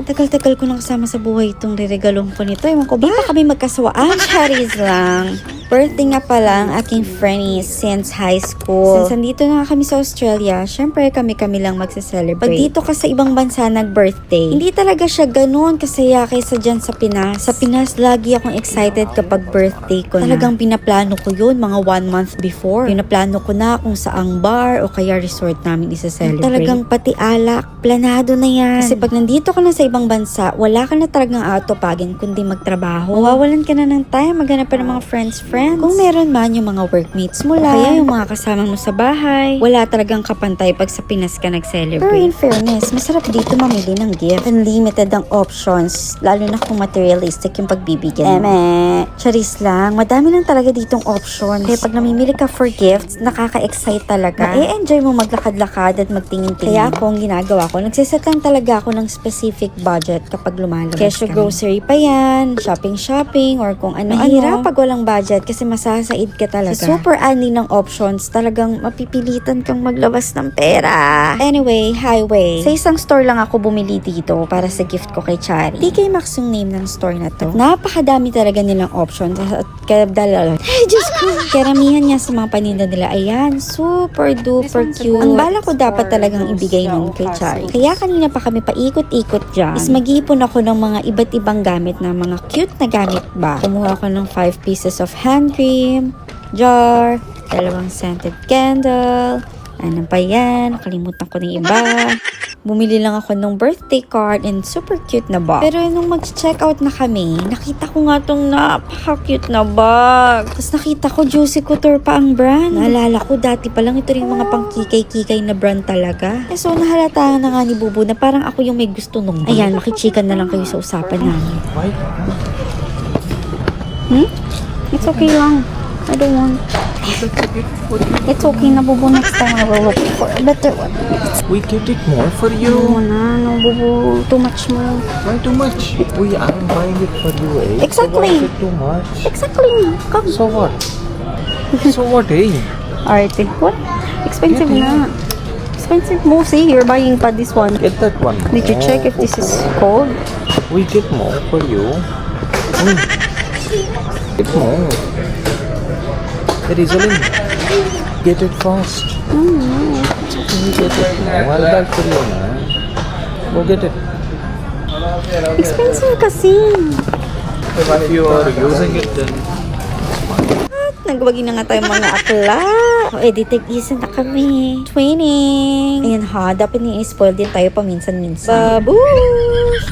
Tagal-tagal ko nang kasama sa buhay itong reregalong ko nito. Ewan ko ba? Di pa kami magkasawaan. Charis lang. Birthday nga pala ang aking friends since high school. Since andito na kami sa Australia, syempre kami-kami lang magse-celebrate. Pag dito ka sa ibang bansa nag-birthday, hindi talaga siya ganun kasaya kaysa dyan sa Pinas. Sa Pinas, lagi akong excited kapag birthday ko na. Talagang pinaplano ko yun mga 1 month before. Pinaplano ko na kung saang bar o kaya resort namin isa-celebrate. Talagang pati alak, planado na yan. Kasi pag nandito ka na sa ibang bansa, wala ka na talagang aatupagin kundi magtrabaho. Mawawalan ka na ng time, maghanap pa ng mga friends. Kung meron man yung mga workmates mo lang, kaya yung mga kasama mo sa bahay, wala talagang kapantay pag sa Pinas ka nag-celebrate. Pero in fairness, masarap dito mamili ng gift. Unlimited ang options, lalo na kung materialistic yung pagbibigyan mo. Charis lang, madami lang talaga ditong options. Kaya pag namimili ka for gifts, nakaka-excite talaga. Na-enjoy mo maglakad-lakad at magtingin-tingin. Kaya ako, ang ginagawa ko, nagsiset lang talaga ako ng specific budget kapag lumalabas kami. Kesyo grocery pa yan, shopping, or kung ano-ano. Mahirap pag walang budget kasi masasaid ka talaga. Sa super ani ng options, talagang mapipilitan kang maglabas ng pera. Anyway, highway. Sa isang store lang ako bumili dito para sa gift ko kay Chari. TK Maxx yung name ng store na to. At napakadami talaga nilang options. At Diyos ko. Karamihan niya sa mga paninda nila. Ayan, super duper cute. Ang bala ko dapat talagang ibigay nun kay Chari. Kaya kanina pa kami paikot-ikot dyan. Is mag-iipon ako ng mga iba't ibang gamit na mga cute na gamit ba. Kumuha ako ng 5 pieces of hand cream, jar, 2 scented candle, ano pa yan, nakalimutan ko ng iba. Bumili lang ako ng birthday card and super cute na bag. Pero nung mag-check out na kami, nakita ko nga tong napaka-cute na bag. Tapos nakita ko Juicy Couture pa ang brand. Naalala ko dati pa lang ito rin mga pang kikay-kikay na brand talaga. So nahalata na nga ni Bubu na parang ako yung may gusto nung bag. Ayan, makichikan na lang kayo sa usapan namin. It's okay lang. I don't want. It's okay na, Bubu. Next time I will look for a better one. We get it more for you. No na, no, Bubu. Too much mo. Why too much? I'm buying it for you, eh? Exactly. So why is it too much? Exactly. Come. So what? So what, eh? Alright, what? Expensive Get na. Expensive mo. See, you're buying pa this one. Get that one. Did you check if this is cold? We get more for you. Get more. Rizalin, get it fast. You get it more. I'll buy for you, man. Go get it. Expensive kasi. If you are using it, then Nagwagi na nga tayo mga akla. O, take-easy na kami. Twinning. Ayan ha, dapat ni-spoil din tayo paminsan-minsan. Babush!